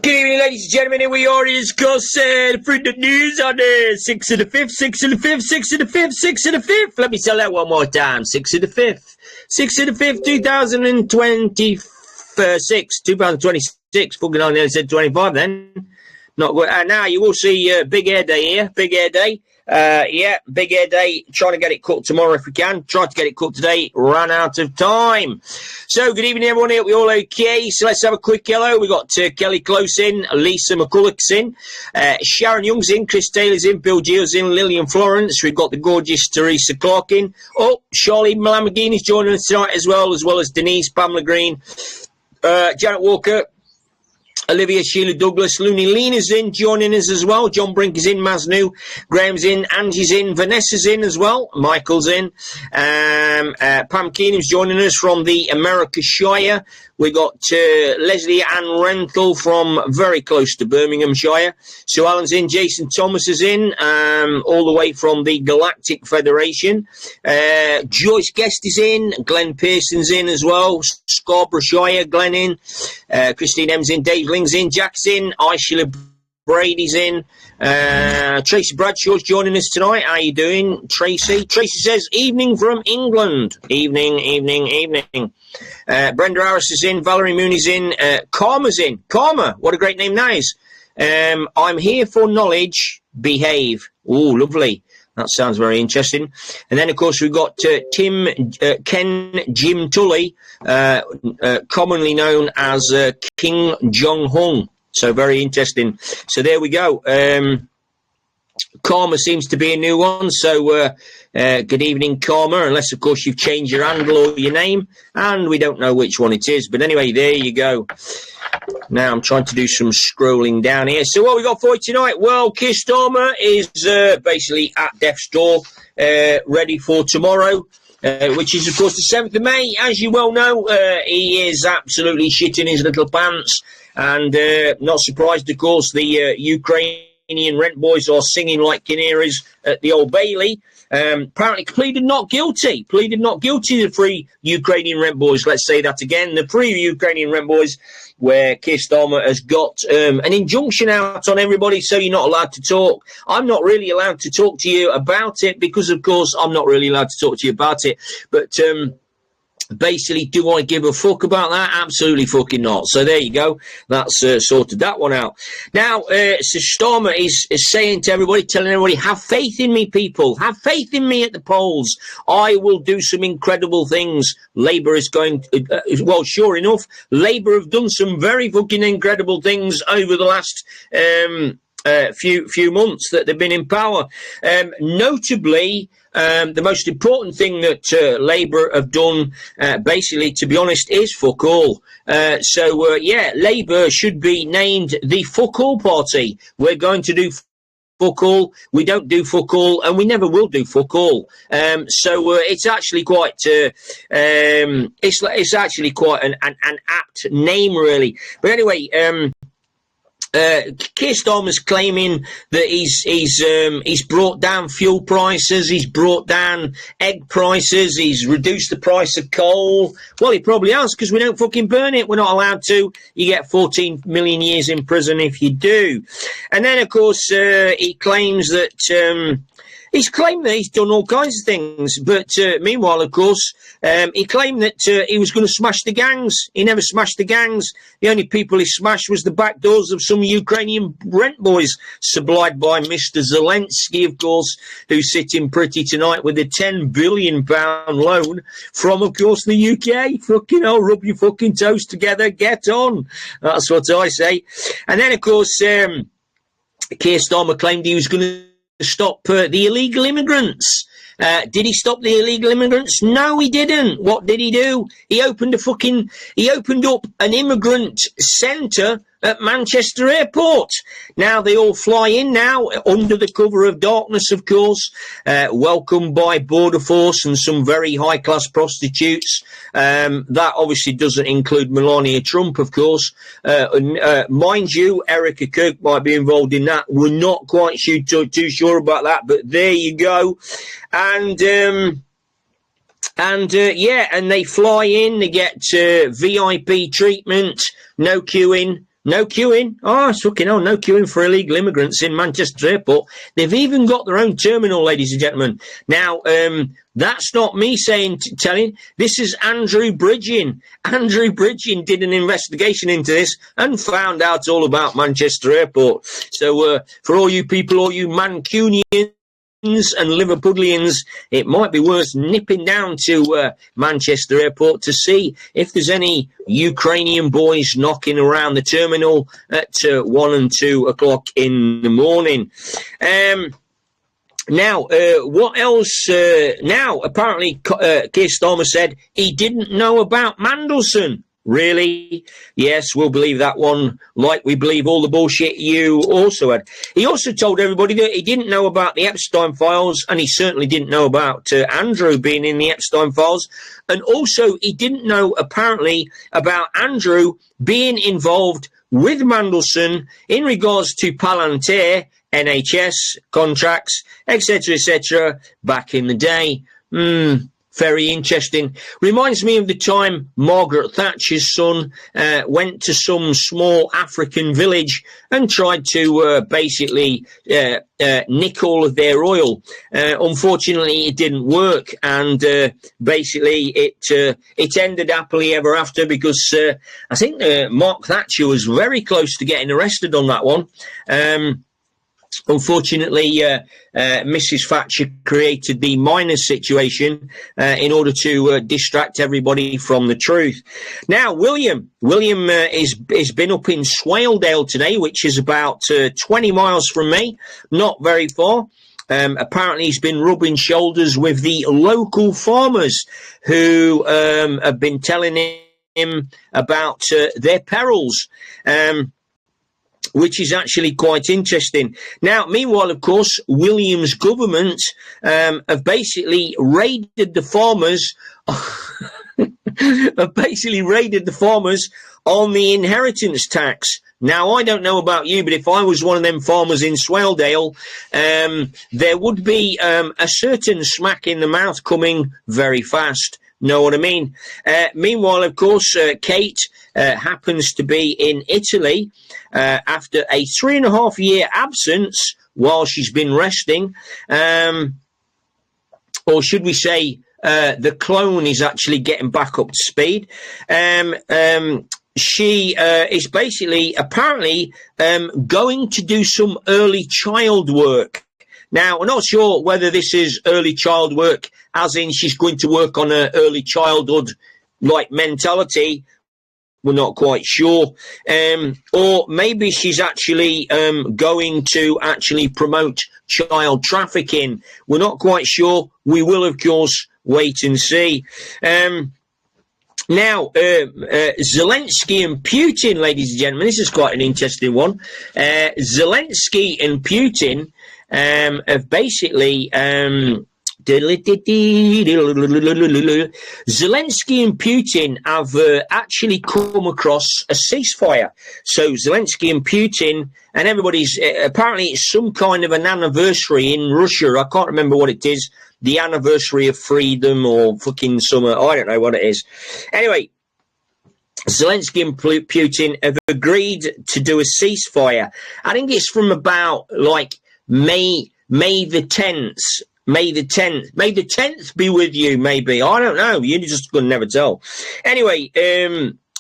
Good evening, ladies and gentlemen. Here we are to discuss the news on 6th of the 5th, 6th of the 5th, 6th of the 5th, 6th of the 5th. Let me tell that one more time. 6th of the 5th, 6th of the 5th, 2026. Fucking on there, said 25 then. Not good. Now you will see Big Hair Day here. Big Hair Day. Big Hair Day. Trying to get it cut tomorrow if we can. Tried to get it cut today. Ran out of time. So, good evening, everyone. Here we all okay. So, let's have a quick hello. We got Kelly Close in, Lisa McCulloch's in, Sharon Young's in, Chris Taylor's in, Bill Geo's in, Lillian Florence. We've got the gorgeous Teresa Clark in. Oh, Charlie Lamborghini's joining us tonight as well as Denise, Pamela Green, Janet Walker, Olivia, Sheila Douglas, Looney Lena's in, joining us as well. John Brink is in, Maznu, Graham's in, Angie's in, Vanessa's in as well, Michael's in. Pam Keenan's joining us from the America Shire. We got Leslie Ann Renthal from very close to Birminghamshire. Sue Allen's in, Jason Thomas is in, all the way from the Galactic Federation. Joyce Guest is in, Glenn Pearson's in as well, Scarborough Shire, Glenn in, Christine M's in, Dave Ling's in, Jack's in, Aisha Brady's in, Tracy Bradshaw's joining us tonight. How you doing, Tracy? Tracy says, evening from England. Evening. Brenda Harris is in, Valerie Moon is in, Karma's in. Karma, what a great name that is. I'm here for knowledge, behave. Oh, lovely. That sounds very interesting. And then, of course, we've got Ken Jim Tully, commonly known as King Jong-hung. So very interesting. So there we go. Karma seems to be a new one. So good evening, Karma, unless, of course, you've changed your handle or your name. And we don't know which one it is. But anyway, there you go. Now I'm trying to do some scrolling down here. So what we got for you tonight? Well, Keir Starmer is basically at death's door, ready for tomorrow. Which is, of course, the 7th of May. As you well know, he is absolutely shitting his little pants. And not surprised, of course, the Ukrainian rent boys are singing like canaries at the Old Bailey. Apparently pleaded not guilty. The three Ukrainian rent boys. Let's say that again. The three Ukrainian rent boys, where Keir Starmer has got an injunction out on everybody, so you're not allowed to talk. I'm not really allowed to talk to you about it because, of course, I'm not really allowed to talk to you about it. But basically, do I give a fuck about that? Absolutely fucking not. So there you go. That's sorted that one out. Now, so Starmer is saying to everybody, telling everybody, have faith in me, people. Have faith in me at the polls. I will do some incredible things. Labour is going to, well, sure enough, Labour have done some very fucking incredible things over the last few months that they've been in power. Notably, the most important thing that Labour have done, basically, to be honest, is fuck all. Labour should be named the fuck all party. We're going to do fuck all. We don't do fuck all, and we never will do fuck all. It's actually quite it's actually quite an apt name, really. But anyway, Keir Starmer's claiming that he's brought down fuel prices, he's brought down egg prices, he's reduced the price of coal. Well, he probably has, because we don't fucking burn it. We're not allowed to. You get 14 million years in prison if you do. And then, of course, he claims that he's claimed that he's done all kinds of things, but meanwhile, of course, he claimed that he was going to smash the gangs. He never smashed the gangs. The only people he smashed was the back doors of some Ukrainian rent boys, supplied by Mr. Zelensky, of course, who's sitting pretty tonight with a £10 billion loan from, of course, the UK. Fucking hell, rub your fucking toes together, get on. That's what I say. And then, of course, Keir Starmer claimed he was going to stop the illegal immigrants. Did he stop the illegal immigrants? No, he didn't. What did he do? He opened up an immigrant centre at Manchester Airport. Now they all fly in now under the cover of darkness, of course, welcomed by Border Force and some very high-class prostitutes. That obviously doesn't include Melania Trump, of course. Mind you, Erica Kirk might be involved in that. We're not quite too sure about that, but there you go. And they fly in, they get VIP treatment, no queuing, No queuing. Oh, it's fucking hell, no queuing for illegal immigrants in Manchester Airport. They've even got their own terminal, ladies and gentlemen. Now, that's not me telling. This is Andrew Bridgen. Andrew Bridgen did an investigation into this and found out all about Manchester Airport. So, for all you people, all you Mancunians and Liverpudlians, it might be worth nipping down to Manchester Airport to see if there's any Ukrainian boys knocking around the terminal at 1 and 2 o'clock in the morning. Now, what else? Now, apparently, Keir Starmer said he didn't know about Mandelson. Really? Yes, we'll believe that one like we believe all the bullshit you also had. He also told everybody that he didn't know about the Epstein files, and he certainly didn't know about Andrew being in the Epstein files. And also, he didn't know, apparently, about Andrew being involved with Mandelson in regards to Palantir, NHS contracts, etc., back in the day. Very interesting. Reminds me of the time Margaret Thatcher's son went to some small African village and tried to basically nick all of their oil. Unfortunately, it didn't work, and basically it ended happily ever after, because I think Mark Thatcher was very close to getting arrested on that one. Unfortunately, Mrs. Thatcher created the miners situation in order to distract everybody from the truth. Now, William has been up in Swaledale today, which is about 20 miles from me, not very far. Apparently, he's been rubbing shoulders with the local farmers who have been telling him about their perils. Which is actually quite interesting. Now, meanwhile, of course, William's government have basically raided the farmers on the inheritance tax. Now, I don't know about you, but if I was one of them farmers in Swaledale, there would be a certain smack in the mouth coming very fast. Know what I mean? Meanwhile, of course, Kate happens to be in Italy after a 3.5-year absence while she's been resting. Or should we say the clone is actually getting back up to speed. She is basically apparently going to do some early child work. Now, we're not sure whether this is early child work, as in she's going to work on her early childhood like mentality. We're not quite sure. Or maybe she's actually going to actually promote child trafficking. We're not quite sure. We will, of course, wait and see. Now, Zelensky and Putin, ladies and gentlemen, this is quite an interesting one. Zelensky and Putin have basically Zelensky and Putin have actually come across a ceasefire. So Zelensky and Putin and everybody's apparently it's some kind of an anniversary in Russia. I can't remember what it is. The anniversary of freedom or fucking summer. I don't know what it is. Anyway, Zelensky and Putin have agreed to do a ceasefire. I think it's from about like May the 10th. May the 10th be with you, maybe. I don't know. You're just going to never tell. Anyway,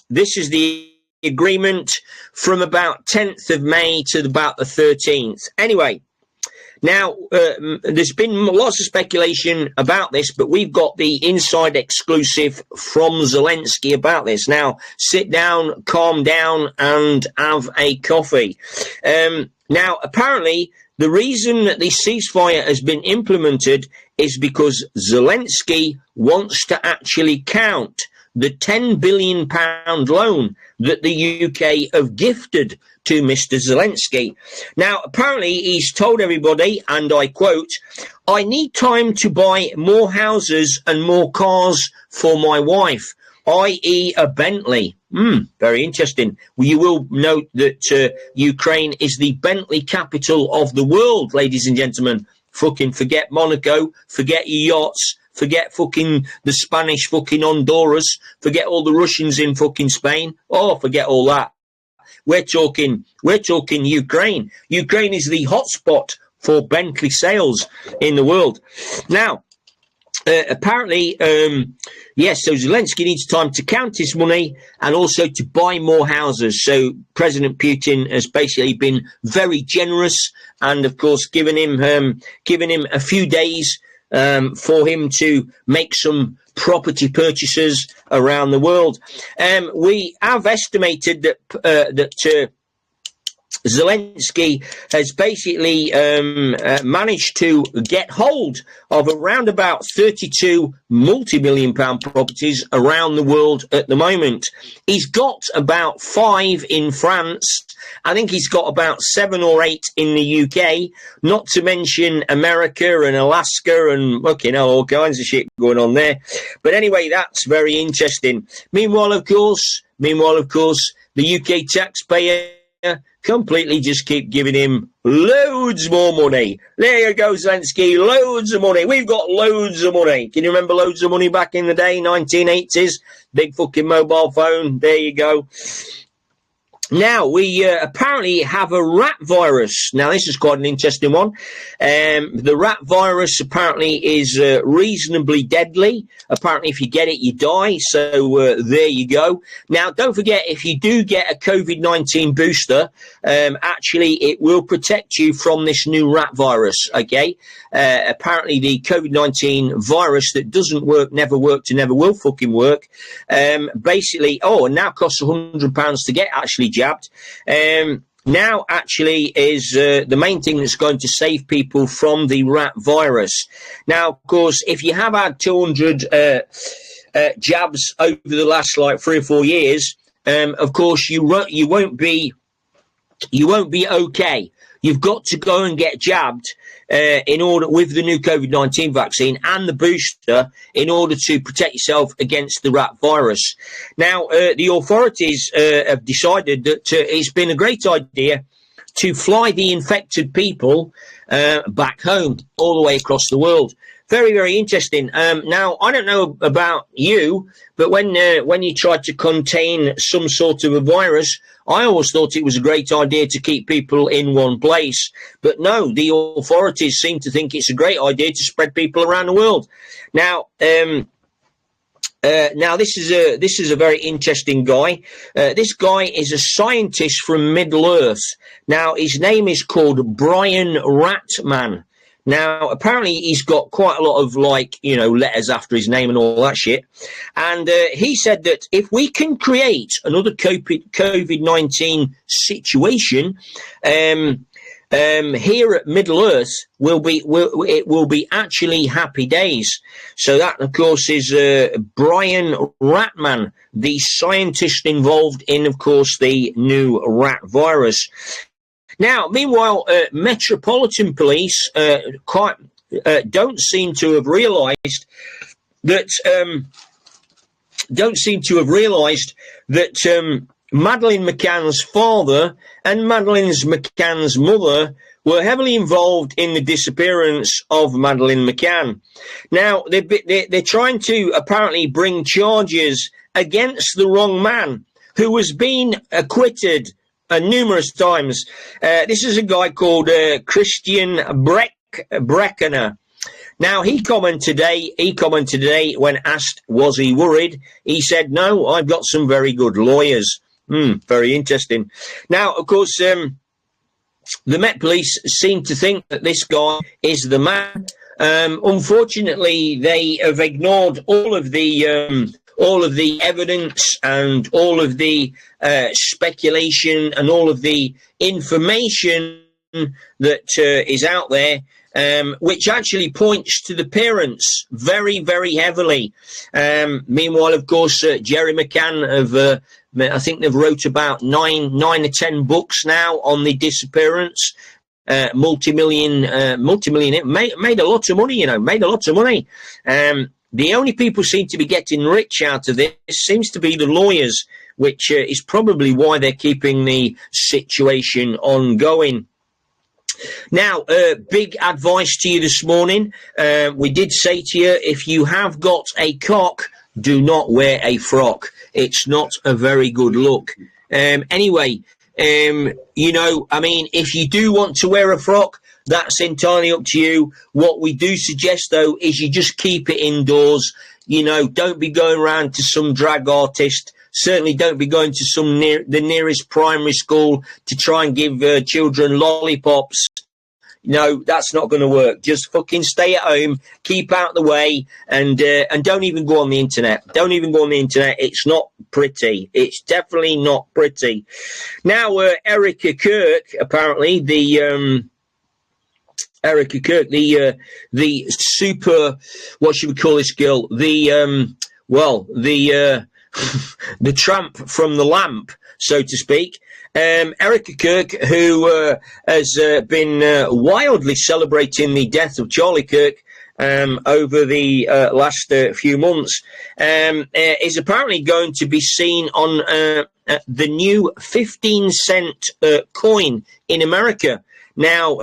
this is the agreement from about 10th of May to about the 13th. Anyway, now, there's been lots of speculation about this, but we've got the inside exclusive from Zelensky about this. Now, sit down, calm down, and have a coffee. Now, apparently, the reason that the ceasefire has been implemented is because Zelensky wants to actually count the £10 billion loan that the UK have gifted to Mr. Zelensky. Now, apparently, he's told everybody, and I quote, "I need time to buy more houses and more cars for my wife, i.e. a Bentley." Very interesting. Well, you will note that Ukraine is the Bentley capital of the world, ladies and gentlemen. Fucking forget Monaco, forget your yachts, forget fucking the Spanish fucking Honduras, forget all the Russians in fucking Spain. Oh, forget all that. We're talking Ukraine. Ukraine is the hotspot for Bentley sales in the world. Now, apparently, yes, so Zelensky needs time to count his money and also to buy more houses. So President Putin has basically been very generous and, of course, given him a few days for him to make some property purchases around the world. We have estimated that Zelensky has basically managed to get hold of around about 32 multi-million pound properties around the world at the moment. He's got about 5 in France. I think he's got about 7 or 8 in the UK, not to mention America and Alaska and, look, you know, all kinds of shit going on there. But anyway, that's very interesting. Meanwhile, of course, the UK taxpayer completely just keep giving him loads more money. There you go, Zelensky, loads of money. We've got loads of money. Can you remember loads of money back in the day, 1980s? Big fucking mobile phone. There you go. Now, we apparently have a rat virus. Now, this is quite an interesting one. The rat virus apparently is reasonably deadly. Apparently, if you get it, you die. So there you go. Now, don't forget, if you do get a COVID-19 booster, actually, it will protect you from this new rat virus, okay? Apparently, the COVID-19 virus that doesn't work, never worked, and never will fucking work. Basically, it now costs £100 to get actually jabbed. Now actually is the main thing that's going to save people from the rat virus. Now, of course, if you have had 200 jabs over the last 3 or 4 years, of course you won't be okay. You've got to go and get jabbed in order with the new COVID-19 vaccine and the booster in order to protect yourself against the rat virus. Now, the authorities have decided that it's been a great idea to fly the infected people back home all the way across the world. Very, very interesting. Now, I don't know about you, but when you try to contain some sort of a virus, I always thought it was a great idea to keep people in one place. But no, the authorities seem to think it's a great idea to spread people around the world. Now, this is a very interesting guy. This guy is a scientist from Middle Earth. Now, his name is called Brian Ratman. Now, apparently he's got quite a lot of, letters after his name and all that shit. And he said that if we can create another COVID-19 situation here at Middle Earth, it will be actually happy days. So that, of course, is Brian Ratman, the scientist involved in, of course, the new rat virus. Now, meanwhile, Metropolitan Police don't seem to have realised that Madeleine McCann's father and Madeleine McCann's mother were heavily involved in the disappearance of Madeleine McCann. Now, they're trying to apparently bring charges against the wrong man who has been acquitted numerous times. This is a guy called Christian Breckener. Now, he commented today when asked, was he worried? He said, no, I've got some very good lawyers. Very interesting. Now, of course, the Met Police seem to think that this guy is the man. Unfortunately, they have ignored all of the evidence and all of the speculation and all of the information that is out there, which actually points to the parents very, very heavily. Meanwhile, of course, Jerry McCann I think they've wrote about 9 or 10 books now on the disappearance. Multi-million, made a lot of money, made a lot of money. The only people who seem to be getting rich out of this seems to be the lawyers, which is probably why they're keeping the situation ongoing. Now, big advice to you this morning. We did say to you, if you have got a cock, do not wear a frock. It's not a very good look. Anyway, You know, I mean, if you do want to wear a frock, that's entirely up to you. What we do suggest, though, is you just keep it indoors. You know, don't be going around to some drag artist. Certainly don't be going to the nearest primary school to try and give children lollipops. No, that's not going to work. Just fucking stay at home, keep out the way, and don't even go on the internet. Don't even go on the internet. It's not pretty. It's definitely not pretty. Now, Erica Kirk, apparently, the super, what should we call this girl? The tramp from the lamp, so to speak. Erica Kirk, who has been wildly celebrating the death of Charlie Kirk over the last few months, is apparently going to be seen on the new 15-cent coin in America. Now,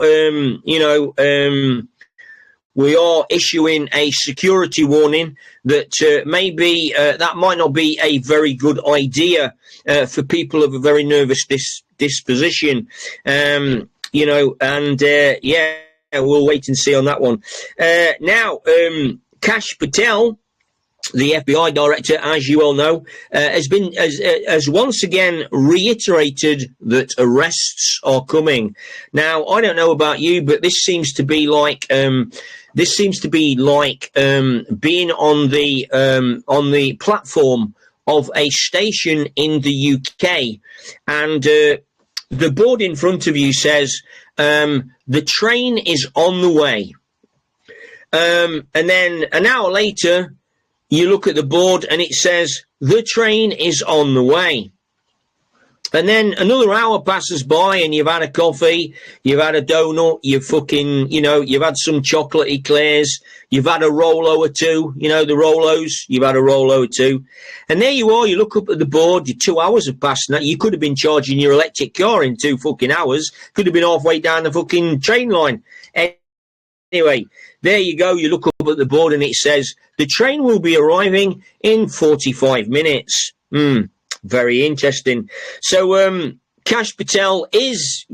we are issuing a security warning that maybe that might not be a very good idea for people of a very nervous disposition. We'll wait and see on that one. Now, Kash Patel, the FBI director, as you all know, has once again reiterated that arrests are coming. Now, I don't know about you, but this seems to be like being on the platform of a station in the UK, and the board in front of you says the train is on the way, and then an hour later you look at the board and it says the train is on the way. And then another hour passes by and you've had a coffee, you've had a donut, you've had some chocolate eclairs, you've had a Rolo or two, the Rolos, you've had a Rolo or two. And there you are, you look up at the board, your 2 hours have passed now. You could have been charging your electric car in 2 fucking hours, could have been halfway down the fucking train line. Anyway, there you go, you look up at the board and it says, the train will be arriving in 45 minutes. Very interesting. So, Kash Patel is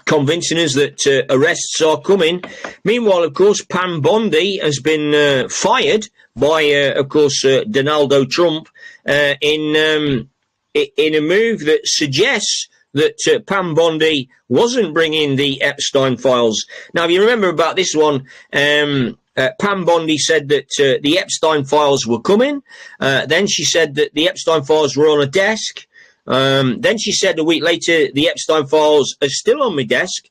convincing us that arrests are coming. Meanwhile, of course, Pam Bondi has been fired by, of course, Donaldo Trump in a move that suggests that Pam Bondi wasn't bringing the Epstein files. Now, if you remember about this one, Pam Bondi said that the Epstein files were coming. Then she said that the Epstein files were on a desk. Then she said a week later, the Epstein files are still on my desk.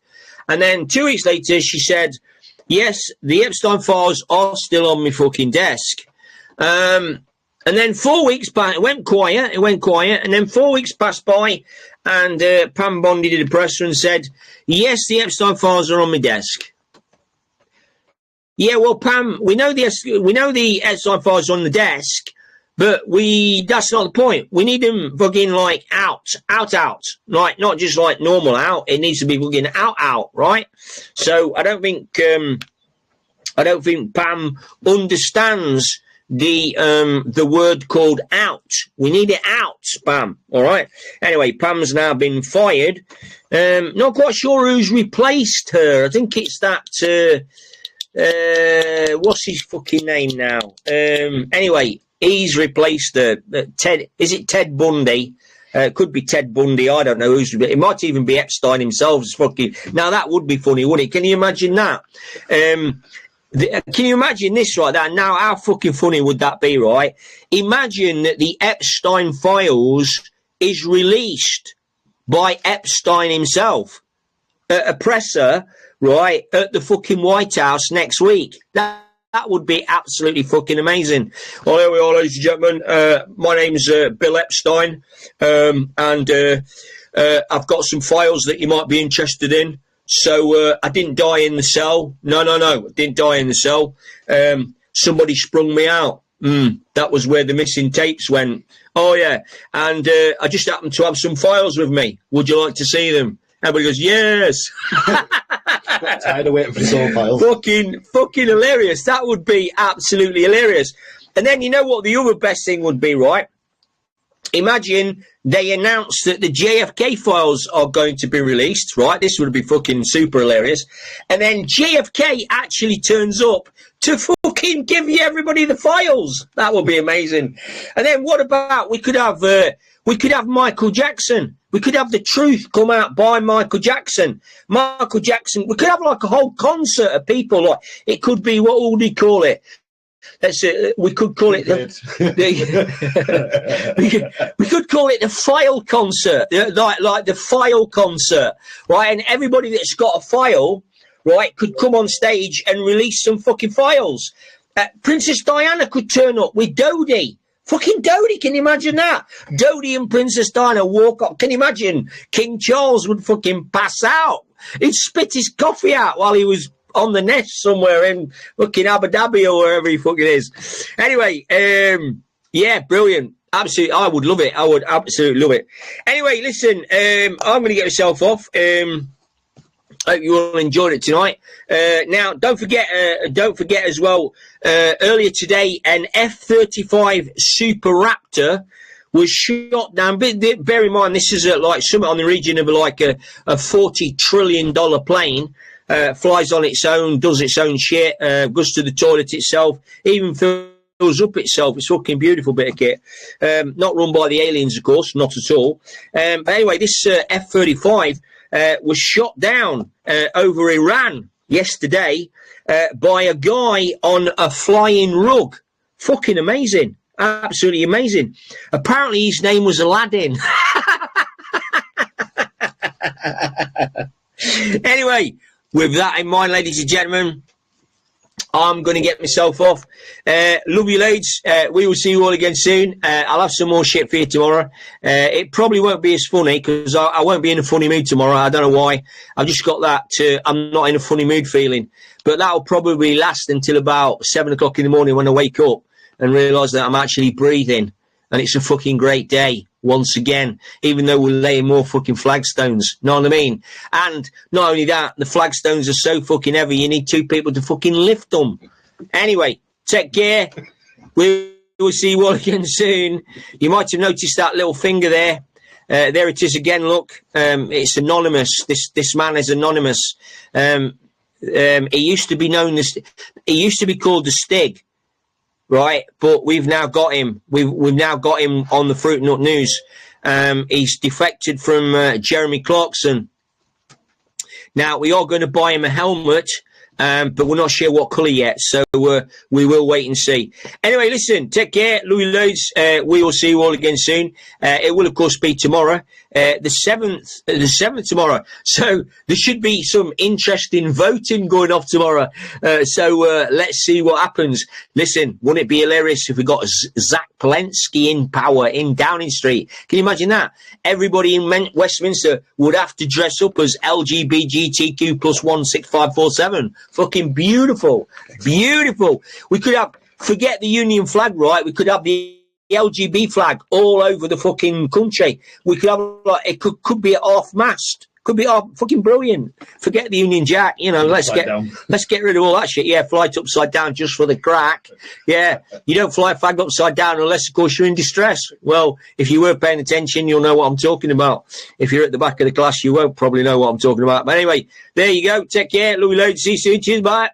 And then 2 weeks later, she said, yes, the Epstein files are still on my fucking desk. And then 4 weeks back, it went quiet. And then 4 weeks passed by and Pam Bondi did a presser and said, yes, the Epstein files are on my desk. Yeah, well, Pam, we know the Epstein files on the desk, but that's not the point. We need them fucking like out, like not just like normal out. It needs to be fucking out, right? So I don't think Pam understands the word called out. We need it out, Pam. All right. Anyway, Pam's now been fired. Not quite sure who's replaced her. I think it's that. What's his fucking name now? Anyway, he's replaced Ted. Is it Ted Bundy? It could be Ted Bundy. I don't know who's. It might even be Epstein himself. Now that would be funny, wouldn't it? Can you imagine that? Can you imagine this right there? Now, how fucking funny would that be, right? Imagine that the Epstein files is released by Epstein himself at a presser, right, at the fucking White House next week. That would be absolutely fucking amazing. Well, here we are, ladies and gentlemen. My name's Bill Epstein, and I've got some files that you might be interested in. So I didn't die in the cell. No. I didn't die in the cell. Somebody sprung me out. That was where the missing tapes went. Oh, yeah. And I just happened to have some files with me. Would you like to see them? Everybody goes, yes. Tired of waiting for his own files. Fucking hilarious. That would be absolutely hilarious. And then you know what the other best thing would be, right? Imagine they announced that the JFK files are going to be released, right? This would be fucking super hilarious. And then JFK actually turns up to fucking give you everybody the files. That would be amazing. And then what about, we could have Michael Jackson. We could have the truth come out by Michael Jackson. Michael Jackson, we could have like a whole concert of people. Like, it could be, what would we call it? We could call it we could call it the file concert, like the file concert, right? And everybody that's got a file, right, could come on stage and release some fucking files. Princess Diana could turn up with Dodie. Fucking Dodie, can you imagine that? Dodie and Princess Diana walk up. Can you imagine? King Charles would fucking pass out. He'd spit his coffee out while he was on the nest somewhere in fucking Abu Dhabi or wherever he fucking is. Anyway, yeah, brilliant. Absolutely, I would love it. I would absolutely love it. Anyway, listen, I'm going to get myself off. Hope you all enjoyed it tonight. Now, don't forget as well, earlier today, an F-35 Super Raptor was shot down. Bear in mind, this is like something on the region of like a $40 trillion plane. Flies on its own, does its own shit, goes to the toilet itself, even fills up itself. It's a fucking beautiful bit of kit. Not run by the aliens, of course, not at all. But anyway, this F-35 was shot down over Iran yesterday by a guy on a flying rug. Fucking amazing. Absolutely amazing. Apparently his name was Aladdin. Anyway, with that in mind, ladies and gentlemen, I'm going to get myself off. Love you loads. We will see you all again soon. I'll have some more shit for you tomorrow. It probably won't be as funny because I won't be in a funny mood tomorrow. I don't know why. I've just got that I'm not in a funny mood feeling. But that'll probably last until about 7 o'clock in the morning when I wake up and realise that I'm actually breathing. And it's a fucking great day once again, even though we're laying more fucking flagstones. Know what I mean? And not only that, the flagstones are so fucking heavy, you need 2 people to fucking lift them. Anyway, take care. We will see you all again soon. You might have noticed that little finger there. There it is again, look. It's anonymous. This man is anonymous. He used to be known as, he used to be called the Stig. Right, but we've now got him. We've now got him on the Fruit Nut News. He's defected from Jeremy Clarkson. Now we are going to buy him a helmet, but we're not sure what colour yet. So we will wait and see. Anyway, listen, take care, Louis loads. We will see you all again soon. It will of course be tomorrow, the 7th tomorrow. So there should be some interesting voting going off tomorrow. So let's see what happens. Listen, wouldn't it be hilarious if we got Zach Palensky in power in Downing Street? Can you imagine that? Everybody in Westminster would have to dress up as LGBTQ plus 16547. Fucking beautiful. Beautiful. We could have, forget the Union flag, right? We could have the LGB flag all over the fucking country. We could have, like, it could be at half mast. Could be fucking brilliant. Forget the Union Jack, you know, let's get rid of all that shit. Yeah, fly it upside down just for the crack. Yeah, you don't fly a flag upside down unless, of course, you're in distress. Well, if you were paying attention, you'll know what I'm talking about. If you're at the back of the class, you won't probably know what I'm talking about. But anyway, there you go. Take care. Love you loads. See you soon. Cheers. Bye.